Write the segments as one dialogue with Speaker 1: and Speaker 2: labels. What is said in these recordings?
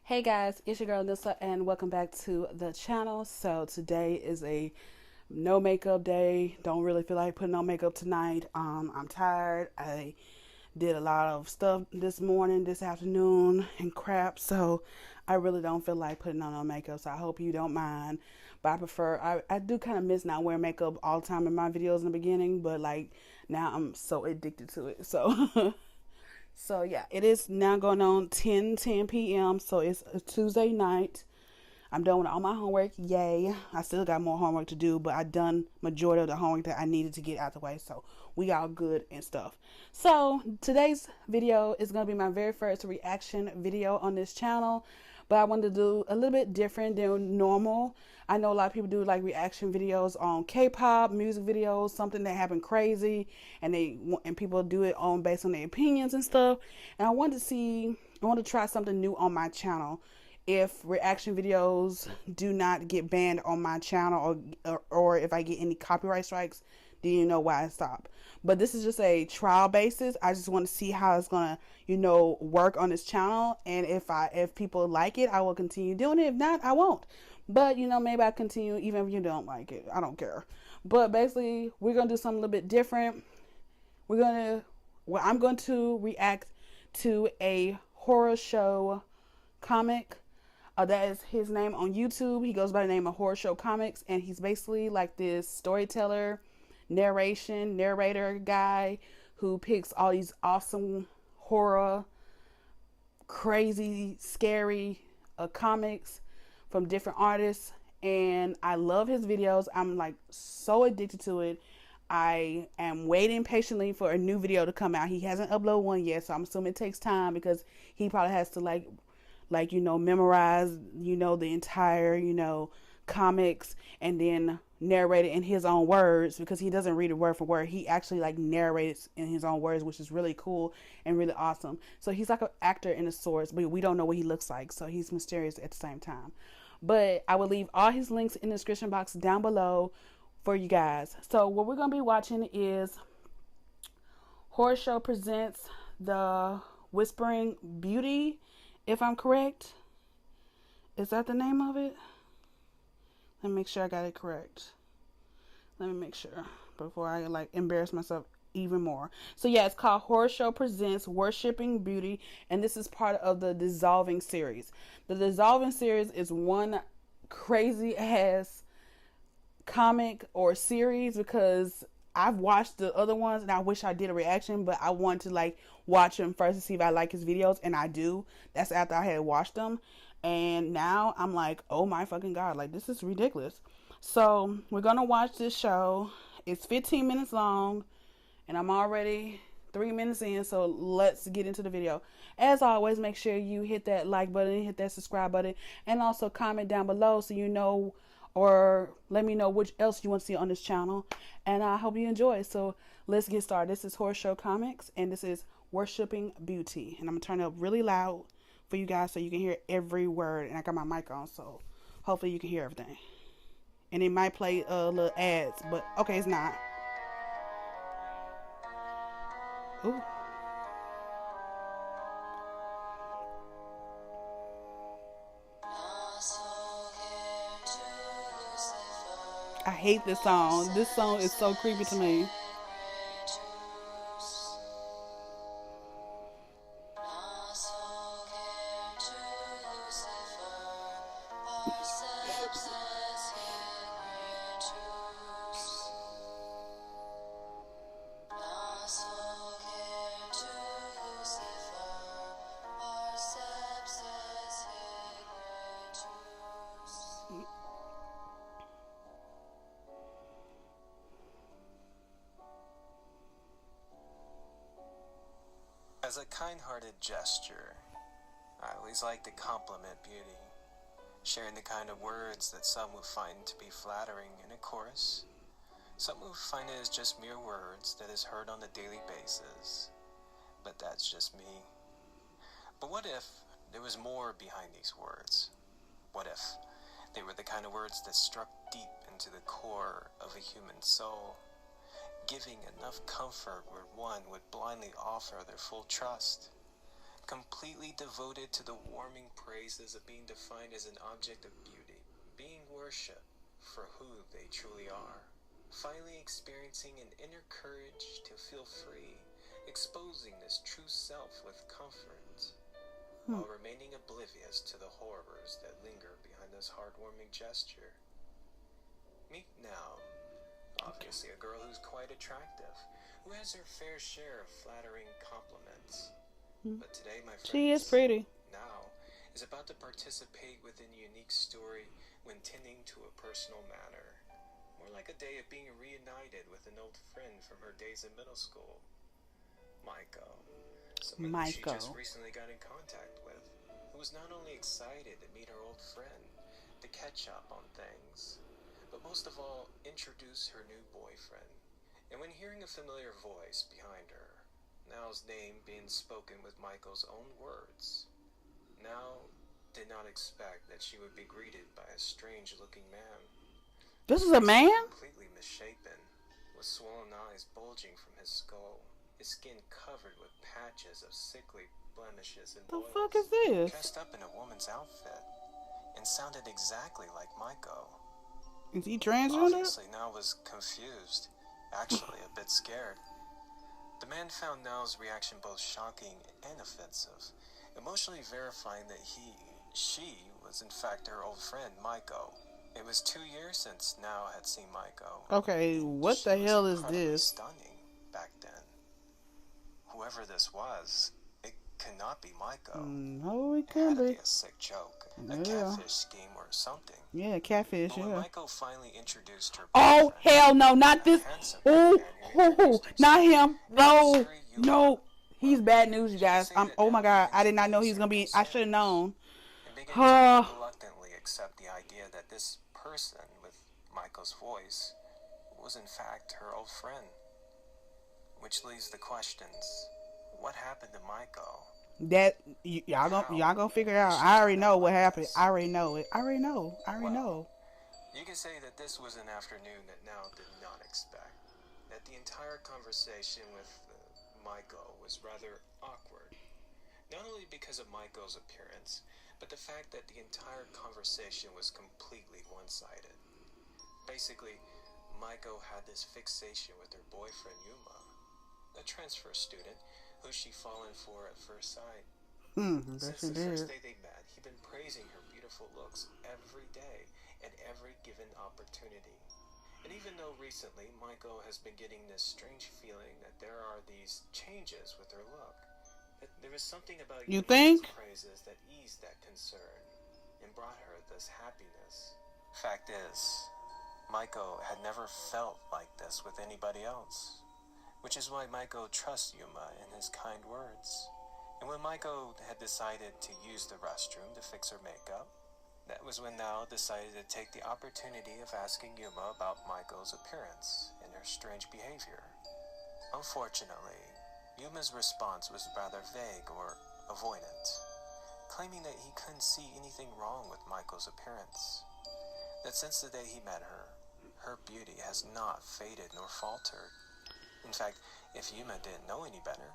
Speaker 1: Hey guys, it's your girl Anissa and welcome back to the channel. So today is a no makeup day. Don't really feel like putting on makeup tonight. I'm tired. I did a lot of stuff this morning, this afternoon and crap. So I really don't feel like putting on no makeup. So I hope you don't mind. But I do kind of miss not wearing makeup all the time in my videos in the beginning. But like now I'm so addicted to it. So So yeah, it is now going on 10 p.m. So it's a Tuesday night. I'm done with all my homework. Yay. I still got more homework to do, but I done majority of the homework that I needed to get out the way. So we all good and stuff. So today's video is going to be my very first reaction video on this channel. But I wanted to do a little bit different than normal. I know a lot of people do like reaction videos on K-pop, music videos, something that happened crazy, and people do it on based on their opinions and stuff. And I wanted to try something new on my channel. If reaction videos do not get banned on my channel, or if I get any copyright strikes, then you know why I stop. But this is just a trial basis. I just want to see how it's gonna, work on this channel. And if people like it, I will continue doing it. If not, I won't. But maybe I continue even if you don't like it. I don't care. But basically, we're gonna do something a little bit different. I'm going to react to a horror show comic. That is his name on YouTube. He goes by the name of Horror Show Comics, and he's basically like this storyteller, narrator guy who picks all these awesome horror, crazy, scary comics from different artists. And I love his videos. I'm like so addicted to it. I am waiting patiently for a new video to come out. He hasn't uploaded one yet, so I'm assuming it takes time because he probably has to memorize the entire comics and then narrate it in his own words, because he doesn't read it word for word. He actually narrates in his own words, which is really cool and really awesome. So he's like an actor in the source, but we don't know what he looks like, so he's mysterious at the same time. But I will leave all his links in the description box down below for you guys. So what we're gonna be watching is Horror Show presents The Whispering Beauty, if I'm correct. Is that the name of it? Let me make sure I got it correct. Let me make sure before I embarrass myself even more. So yeah, it's called Horror Show Presents Worshipping Beauty, and this is part of the Dissolving series. The Dissolving series is one crazy ass comic or series, because I've watched the other ones and I wish I did a reaction, but I want to watch him first to see if I like his videos, and I do. That's after I had watched them, and now I'm like, oh my fucking god, this is ridiculous. So we're gonna watch this show. It's 15 minutes long and I'm already 3 minutes in, so let's get into the video. As always, make sure you hit that like button, hit that subscribe button, and also comment down below so you know, or let me know which else you want to see on this channel, and I hope you enjoy. So let's get started. This is Horror Show Comics, and this is Worshipping Beauty, and I'm gonna turn it up really loud for you guys so you can hear every word, and I got my mic on, so hopefully you can hear everything. And it might play little ads, but okay, it's not. Ooh. I hate this song. This song is so creepy to me.
Speaker 2: As a kind-hearted gesture, I always like to compliment beauty, sharing the kind of words that some would find to be flattering in a chorus. Some would find it as just mere words that is heard on a daily basis, but that's just me. But what if there was more behind these words? What if they were the kind of words that struck deep into the core of a human soul, giving enough comfort where one would blindly offer their full trust? completely devoted to the warming praises of being defined as an object of beauty, being worshipped for who they truly are, finally experiencing an inner courage to feel free, exposing this true self with comfort, while remaining oblivious to the horrors that linger behind this heartwarming gesture. Meet now, obviously a girl who's quite attractive, who has her fair share of flattering compliments. But today, my friends,
Speaker 1: She is pretty.
Speaker 2: now is about to participate within a unique story when tending to a personal matter. More like a day of being reunited with an old friend from her days in middle school. Maiko. Someone who she just recently got in contact with, who was not only excited to meet her old friend, to catch up on things, but most of all, introduce her new boyfriend. And when hearing a familiar voice behind her, Nao's name being spoken with Maiko's own words, Nao did not expect that she would be greeted by a strange-looking man.
Speaker 1: This is a man?
Speaker 2: Completely misshapen, with swollen eyes bulging from his skull, his skin covered with patches of sickly blemishes and boils.
Speaker 1: The fuck is this?
Speaker 2: Dressed up in a woman's outfit, and sounded exactly like Maiko.
Speaker 1: Is he transgender?
Speaker 2: Obviously, Nao was confused, actually a bit scared. The man found Nao's reaction both shocking and offensive, emotionally verifying that she was in fact her old friend, Maiko. It was 2 years since Nao had seen Maiko.
Speaker 1: Okay, what the hell is this?
Speaker 2: Stunning back then. Whoever this was, it cannot be Maiko.
Speaker 1: No, it
Speaker 2: It
Speaker 1: could
Speaker 2: had to
Speaker 1: be.
Speaker 2: be a sick joke, a catfish scheme or something.
Speaker 1: Yeah, catfish,
Speaker 2: But when
Speaker 1: yeah.
Speaker 2: Maiko finally introduced her
Speaker 1: Oh,
Speaker 2: boyfriend,
Speaker 1: hell no, not this. Oh, not him. No, no. He's bad news, you guys. Oh my God, I did not know he was going to be, I should have known.
Speaker 2: and began to reluctantly accept the idea that this person with Maiko's voice was in fact her old friend. Which leaves the questions: what happened to Maiko?
Speaker 1: That y'all gonna figure it out. I already know what happened. I already know it. I already know.
Speaker 2: You can say that this was an afternoon that Nao did not expect. That the entire conversation with Maiko was rather awkward. Not only because of Maiko's appearance, but the fact that the entire conversation was completely one-sided. Basically, Maiko had this fixation with her boyfriend Yuma, a transfer student who she'd fallen for at first sight. Since the first day they met, he'd been praising her beautiful looks every day and every given opportunity. And even though recently Maiko has been getting this strange feeling that there are these changes with her look, that there is something about
Speaker 1: you think
Speaker 2: praises that eased that concern and brought her this happiness. Fact is, Maiko had never felt like this with anybody else, which is why Maiko trusts Yuma in his kind words. And when Maiko had decided to use the restroom to fix her makeup, that was when Nao decided to take the opportunity of asking Yuma about Maiko's appearance and her strange behavior. Unfortunately, Yuma's response was rather vague or avoidant, claiming that he couldn't see anything wrong with Maiko's appearance. That since the day he met her, her beauty has not faded nor faltered. In fact, if Yuma didn't know any better,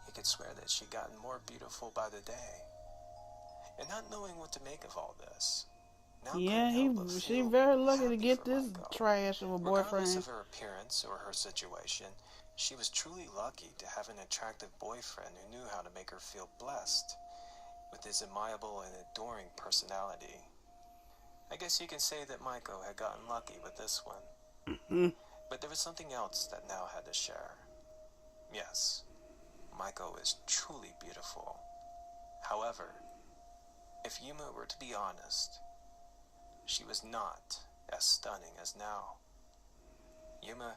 Speaker 2: he could swear that she'd gotten more beautiful by the day. And not knowing what to make of all this,
Speaker 1: she very lucky to get this trash of a boyfriend.
Speaker 2: Regardless of her appearance or her situation, she was truly lucky to have an attractive boyfriend who knew how to make her feel blessed with his amiable and adoring personality. I guess you can say that Maiko had gotten lucky with this one. But there was something else that Nao had to share. Yes, Maiko is truly beautiful. However, if Yuma were to be honest, she was not as stunning as Nao. Yuma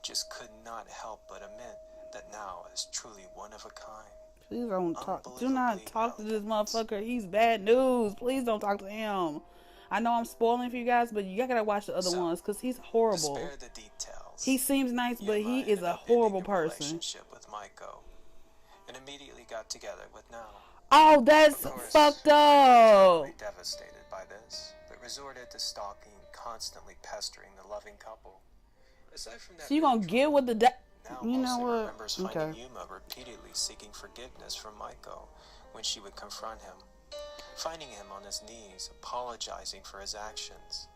Speaker 2: just could not help but admit that Nao is truly one of a kind.
Speaker 1: Please don't talk. Do not talk to this motherfucker. He's bad news. Please don't talk to him. I know I'm spoiling for you guys, but you gotta watch the other ones because he's horrible.
Speaker 2: To spare the details,
Speaker 1: he seems nice, but he is a horrible person.
Speaker 2: Relationship with Maiko, and immediately got together with Nao.
Speaker 1: Oh, that's fucked up.
Speaker 2: Devastated by this, but resorted to stalking, constantly pestering the loving couple. Aside from that,
Speaker 1: so you gonna get with the
Speaker 2: Now
Speaker 1: you know what?
Speaker 2: Remembers finding Yuma repeatedly seeking forgiveness from Maiko, when she would confront him, finding him on his knees, apologizing for his actions.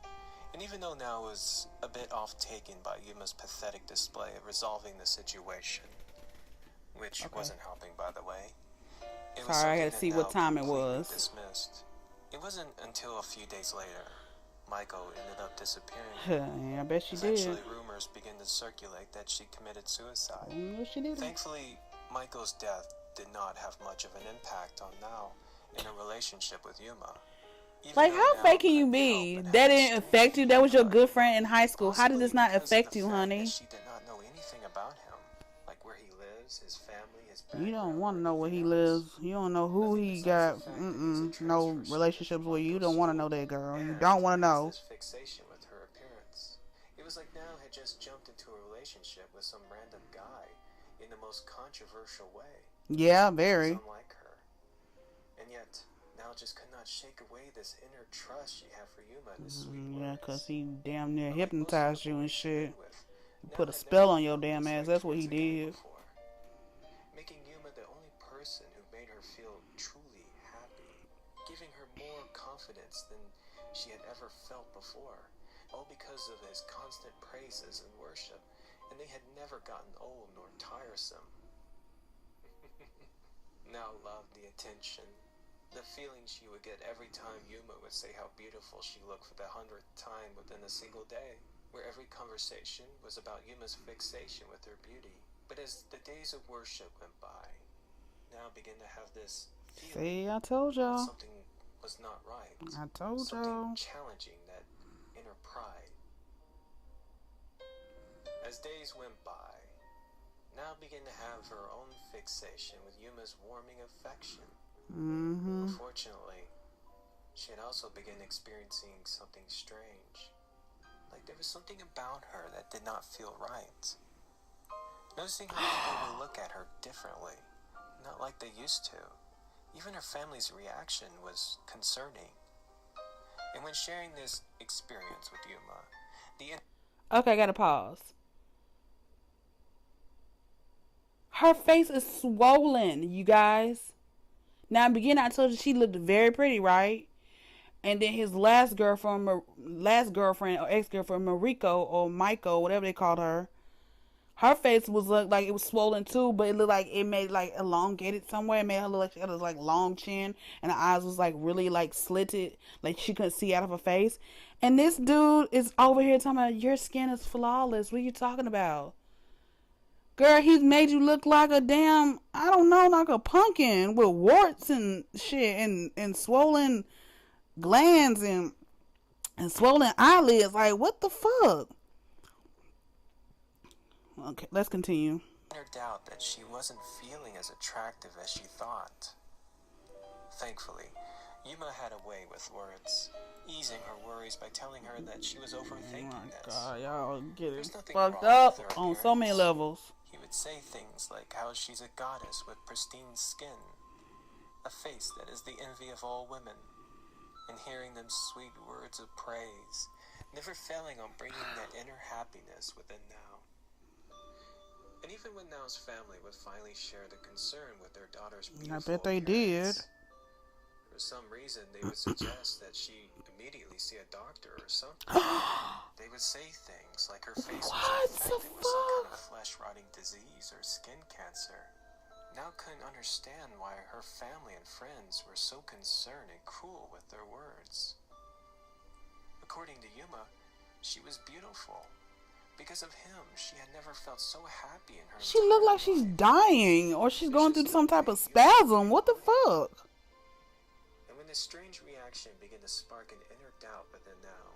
Speaker 2: And even though Nao was a bit off-taken by Yuma's pathetic display of resolving the situation, which wasn't helping, by the way, it was
Speaker 1: Sorry, I
Speaker 2: something
Speaker 1: had to
Speaker 2: that
Speaker 1: see
Speaker 2: Nao
Speaker 1: what time it
Speaker 2: completely
Speaker 1: was.
Speaker 2: dismissed. It wasn't until a few days later, Maiko ended up disappearing.
Speaker 1: Yeah, I bet she
Speaker 2: Eventually,
Speaker 1: did.
Speaker 2: rumors began to circulate that she committed suicide.
Speaker 1: No, she didn't.
Speaker 2: Thankfully, Maiko's death did not have much of an impact on Nao in her relationship with Yuma. Even
Speaker 1: Like,
Speaker 2: though
Speaker 1: how
Speaker 2: Nao
Speaker 1: fake can you
Speaker 2: couldn't
Speaker 1: be?
Speaker 2: help but
Speaker 1: That
Speaker 2: have a
Speaker 1: didn't
Speaker 2: strange
Speaker 1: affect you? That was your
Speaker 2: feeling
Speaker 1: good
Speaker 2: about
Speaker 1: friend
Speaker 2: him,
Speaker 1: in high school. How did
Speaker 2: possibly
Speaker 1: this not
Speaker 2: because of
Speaker 1: affect
Speaker 2: the
Speaker 1: you,
Speaker 2: fact
Speaker 1: honey?
Speaker 2: that she did not know anything about him, like where he lives, his family, his
Speaker 1: You don't
Speaker 2: background,
Speaker 1: want
Speaker 2: or
Speaker 1: to know where
Speaker 2: anything
Speaker 1: he
Speaker 2: else.
Speaker 1: lives. You don't know who
Speaker 2: Nothing
Speaker 1: he
Speaker 2: besides
Speaker 1: got.
Speaker 2: the fact that he's a
Speaker 1: No
Speaker 2: transfer student
Speaker 1: relationships
Speaker 2: from
Speaker 1: with you. You
Speaker 2: Maiko's
Speaker 1: don't want to
Speaker 2: school,
Speaker 1: know that girl. You
Speaker 2: and
Speaker 1: don't want to
Speaker 2: has
Speaker 1: know.
Speaker 2: this fixation with her appearance. It was like Nao had just jumped into a relationship with some random guy in the most controversial way.
Speaker 1: Yeah,
Speaker 2: Which
Speaker 1: very.
Speaker 2: was unlike her. And yet, Nao just could not shake away this inner trust she had for Yuma and his sweet words.
Speaker 1: Yeah, because he damn near
Speaker 2: Unlike most of the
Speaker 1: hypnotized you and
Speaker 2: boys she'd been
Speaker 1: shit.
Speaker 2: with,
Speaker 1: He
Speaker 2: Nao
Speaker 1: put a
Speaker 2: had
Speaker 1: spell
Speaker 2: never
Speaker 1: on your
Speaker 2: felt
Speaker 1: damn
Speaker 2: this
Speaker 1: ass.
Speaker 2: way
Speaker 1: That's what
Speaker 2: towards
Speaker 1: he
Speaker 2: a gay
Speaker 1: did.
Speaker 2: before, making Yuma the only person who made her feel truly happy, giving her more confidence than she had ever felt before, all because of his constant praises and worship, and they had never gotten old nor tiresome. Nao loved the attention, the feeling she would get every time Yuma would say how beautiful she looked for the 100th time within a single day, where every conversation was about Yuma's fixation with her beauty. But as the days of worship went by, Nao began to have this feeling
Speaker 1: See, I told
Speaker 2: that
Speaker 1: y'all.
Speaker 2: something was not right,
Speaker 1: I told
Speaker 2: something
Speaker 1: y'all.
Speaker 2: challenging that inner pride. As days went by, Nao began to have her own fixation with Yuma's warming affection. Unfortunately, she had also begun experiencing something strange. Like there was something about her that did not feel right. Noticing how people would look at her differently, not like they used to. Even her family's reaction was concerning. And when sharing this experience with Yuma,
Speaker 1: Okay, I gotta pause. Her face is swollen, you guys. Now, in the beginning, I told you she looked very pretty, right? And then his last girlfriend or ex-girlfriend, Mariko or Maiko, whatever they called her, her face was look like it was swollen too, but it looked like it made like elongated somewhere. It made her look like she had this like long chin, and her eyes was like really like slitted, like she couldn't see out of her face. And this dude is over here talking about your skin is flawless. What are you talking about? Girl, he's made you look like a damn, I don't know, like a pumpkin with warts and shit and swollen glands and swollen eyelids. Like, what the fuck? Okay, let's continue.
Speaker 2: inner doubt that she wasn't feeling as attractive as she thought. Thankfully, Yuma had a way with words, easing her worries by telling her that she was overthinking
Speaker 1: Oh my
Speaker 2: this.
Speaker 1: God, y'all get it
Speaker 2: There's nothing
Speaker 1: fucked
Speaker 2: wrong
Speaker 1: up
Speaker 2: with her
Speaker 1: on so many
Speaker 2: appearance.
Speaker 1: levels.
Speaker 2: He would say things like how she's a goddess with pristine skin, a face that is the envy of all women, and hearing them sweet words of praise, never failing on bringing that inner happiness within Nao. And even when Nao's family would finally share the concern with their daughter's beautiful
Speaker 1: I bet they
Speaker 2: appearance,
Speaker 1: did.
Speaker 2: for some reason they would suggest that she immediately see a doctor or something. They would say things like her face was
Speaker 1: What
Speaker 2: infected
Speaker 1: the
Speaker 2: with some kind of
Speaker 1: fuck?
Speaker 2: flesh-rotting disease or skin cancer. Nao couldn't understand why her family and friends were so concerned and cruel with their words. According to Yuma, she was beautiful. Because of him, she had never felt so happy in her
Speaker 1: She looked
Speaker 2: entire
Speaker 1: like she's
Speaker 2: life.
Speaker 1: dying or she's going through some type of spasm. What the fuck?
Speaker 2: And when this strange reaction began to spark an inner doubt within Nao,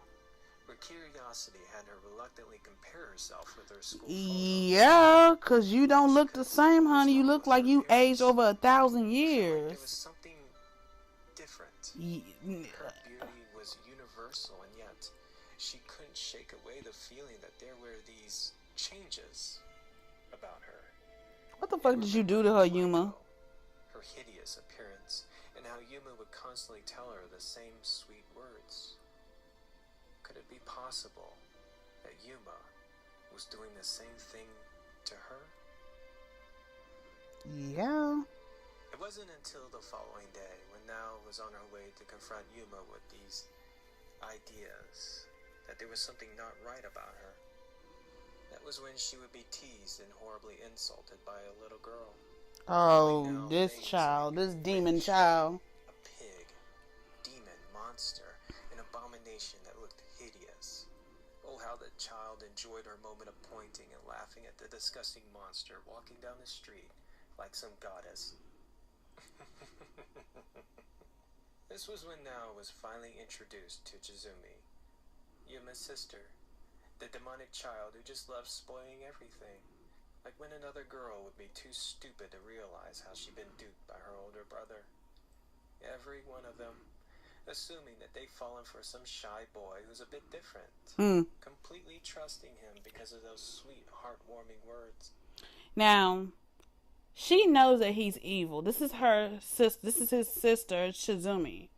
Speaker 2: where curiosity had her reluctantly compare herself with her school photos.
Speaker 1: Yeah, cause you don't look the same, honey. You look like you aged over 1,000
Speaker 2: She felt like
Speaker 1: years.
Speaker 2: there was something different. Her beauty was universal, and yet she couldn't shake away the feeling that there were these changes about her.
Speaker 1: What the fuck did you do to her, Yuma?
Speaker 2: Her hideous appearance, and how Yuma would constantly tell her the same sweet words. Could it be possible that Yuma was doing the same thing to her?
Speaker 1: Yeah.
Speaker 2: It wasn't until the following day, when Nao was on her way to confront Yuma with these ideas, that there was something not right about her. That was when she would be teased and horribly insulted by a little girl.
Speaker 1: Oh, this child, this demon child.
Speaker 2: A pig, demon, monster, an abomination that looked hideous. Oh, how the child enjoyed her moment of pointing and laughing at the disgusting monster walking down the street like some goddess. This was when Nao was finally introduced to Chizumi, Yuma's sister, the demonic child who just loved spoiling everything. Like when another girl would be too stupid to realize how she'd been duped by her older brother. Every one of them, assuming that they've fallen for some shy boy who's a bit different. Completely trusting him because of those sweet, heartwarming words.
Speaker 1: Now, she knows that he's evil. This is her sister. This is his sister, Chizumi.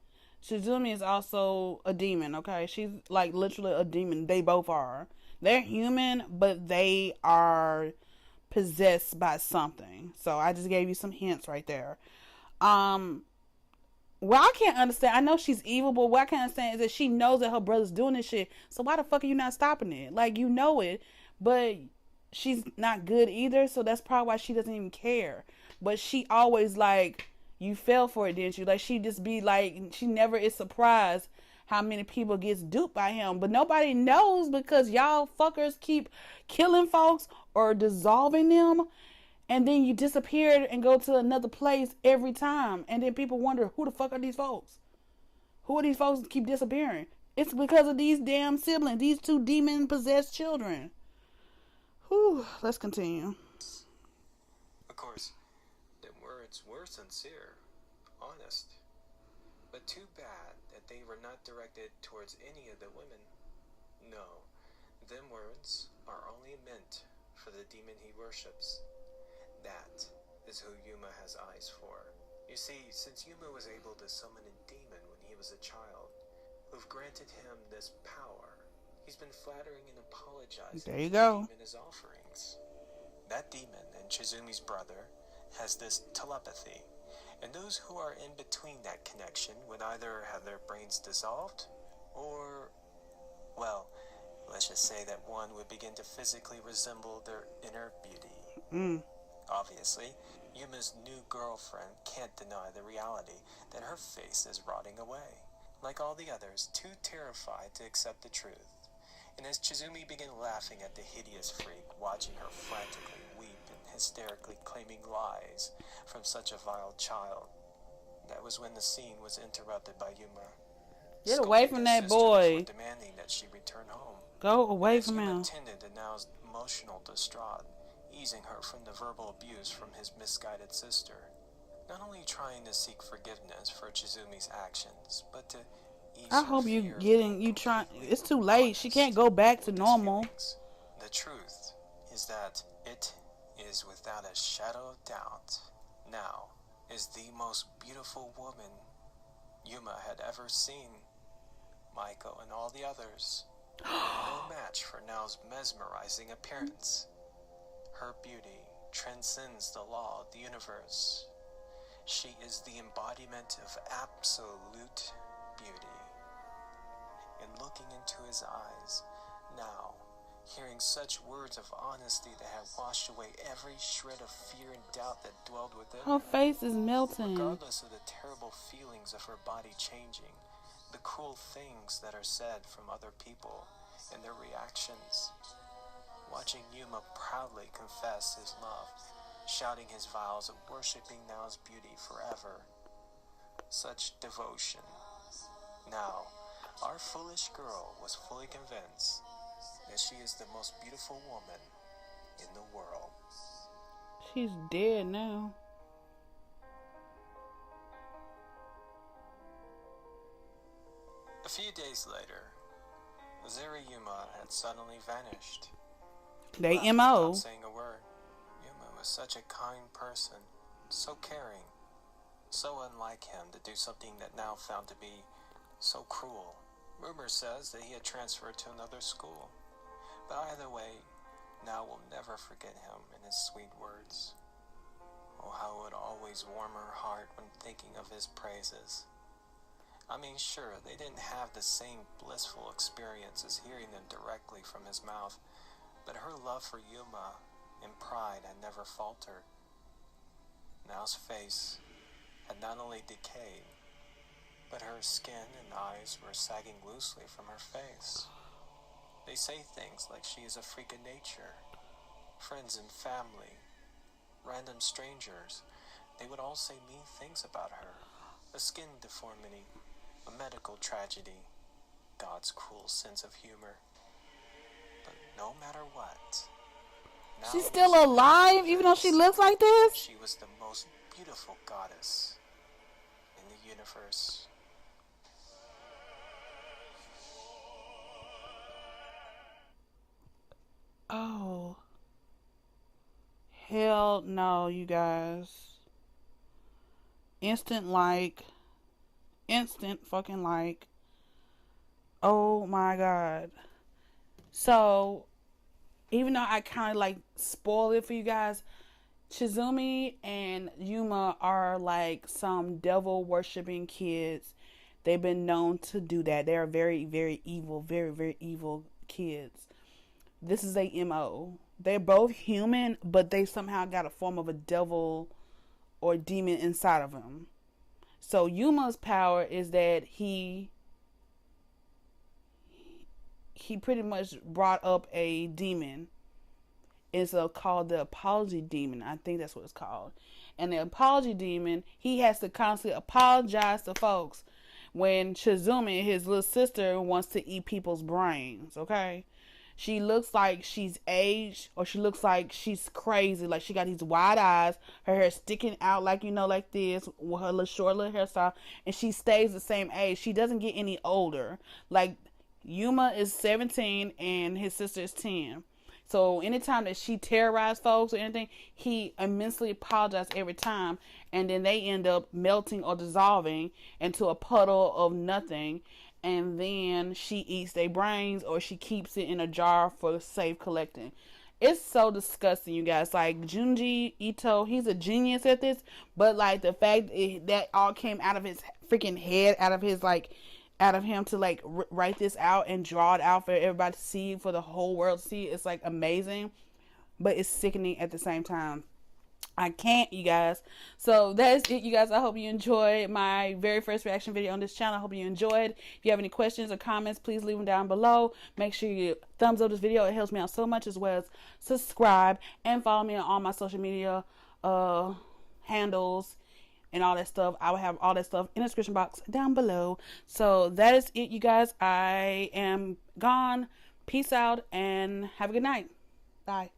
Speaker 1: Chizumi is also a demon, okay? She's like literally a demon. They both are. They're human, but they are possessed by something. So I just gave you some hints right there. Well, I can't understand. I know she's evil, but what I can't understand is that she knows that her brother's doing this shit. So why the fuck are you not stopping it? Like, you know it, but she's not good either. So that's probably why she doesn't even care. But she always like, you fell for it, didn't you? Like, she just be like, she never is surprised how many people gets duped by him. But nobody knows because y'all fuckers keep killing folks or dissolving them. And then you disappear and go to another place every time. And then people wonder, who the fuck are these folks? Who are these folks that keep disappearing? It's because of these damn siblings. These two demon-possessed children. Whew, let's continue.
Speaker 2: Of course, the words were sincere, honest. But too bad that they were not directed towards any of the women. No, them words are only meant for the demon he worships. That is who Yuma has eyes for. You see, since Yuma was able to summon a demon when he was a child, who've granted him this power, he's been flattering and apologizing
Speaker 1: there you
Speaker 2: for
Speaker 1: go.
Speaker 2: the demon his offerings. That demon and Chizumi's brother has this telepathy, and those who are in between that connection would either have their brains dissolved, or, well, let's just say that one would begin to physically resemble their inner beauty. Obviously, Yuma's new girlfriend can't deny the reality that her face is rotting away. Like all the others, too terrified to accept the truth. And as Chizumi began laughing at the hideous freak, watching her frantically weep and hysterically claiming lies from such a vile child, that was when the scene was interrupted by Yuma.
Speaker 1: Get away from that boy.
Speaker 2: Demanding that she return home.
Speaker 1: Go away from him.
Speaker 2: Yuma tended to Nao's emotional distraught, easing her from the verbal abuse from his misguided sister. Not only trying to seek forgiveness for Chizumi's actions, but to ease
Speaker 1: I
Speaker 2: her
Speaker 1: hope you
Speaker 2: fear
Speaker 1: getting, you trying, it's too late. She can't go back to normal.
Speaker 2: The truth is that it is without a shadow of doubt, Nao is the most beautiful woman Yuma had ever seen. Michael and all the others no match for Nao's mesmerizing appearance. Her beauty transcends the law of the universe. She is the embodiment of absolute beauty. And looking into his eyes, now, hearing such words of honesty that have washed away every shred of fear and doubt that dwelled within
Speaker 1: her face is melting.
Speaker 2: Regardless of the terrible feelings of her body changing, the cruel things that are said from other people, and their reactions. Watching Yuma proudly confess his love, shouting his vows of worshipping Nao's beauty forever. Such devotion. Now, our foolish girl was fully convinced that she is the most beautiful woman in the world.
Speaker 1: She's dead now.
Speaker 2: A few days later, Zeri Yuma had suddenly vanished.
Speaker 1: They
Speaker 2: Left
Speaker 1: MO.
Speaker 2: without saying a word. Yuma was such a kind person, so caring, so unlike him to do something that now found to be so cruel. Rumor says that he had transferred to another school. But either way, now we'll never forget him and his sweet words. Oh, how it would always always warm her heart when thinking of his praises. I mean, sure, they didn't have the same blissful experience as hearing them directly from his mouth, but her love for Yuma and pride had never faltered. Nao's face had not only decayed, but her skin and eyes were sagging loosely from her face. They say things like she is a freak of nature. Friends and family, random strangers, they would all say mean things about her. A skin deformity, a medical tragedy, God's cruel sense of humor. But no matter what,
Speaker 1: she's still alive, even though she looks like this?
Speaker 2: She was the most beautiful goddess in the universe.
Speaker 1: Oh. Hell no, you guys. Instant fucking like. Oh my god. So, even though I kind of like spoil it for you guys, Chizumi and Yuma are like some devil worshipping kids. They've been known to do that. They are very, very evil, very, very evil kids. This is a MO. They're both human, but they somehow got a form of a devil or demon inside of them. So Yuma's power is that he pretty much brought up a demon. It's called the apology demon. I think that's what it's called. And the apology demon, he has to constantly apologize to folks when Chizumi, his little sister, wants to eat people's brains, okay? She looks like she's aged, or she looks like she's crazy. Like she got these wide eyes, her hair sticking out like, like this, with her little short little hairstyle, and she stays the same age. She doesn't get any older. Like Yuma is 17 and his sister is 10. So anytime that she terrorized folks or anything, he immensely apologized every time, and then they end up melting or dissolving into a puddle of nothing. And then she eats their brains, or she keeps it in a jar for safe collecting. It's so disgusting, you guys. Like, Junji Ito, he's a genius at this, but like the fact that all came out of his freaking head, out of him to like write this out and draw it out for everybody to see, for the whole world to see, it's like amazing, but it's sickening at the same time. I can't, you guys. So that's it, you guys. I hope you enjoyed my very first reaction video on this channel. I hope you enjoyed. If you have any questions or comments, please leave them down below. Make sure you thumbs up this video. It helps me out so much, as well as subscribe and follow me on all my social media handles and all that stuff. I will have all that stuff in the description box down below. So that is it, you guys. I am gone. Peace out and have a good night. Bye.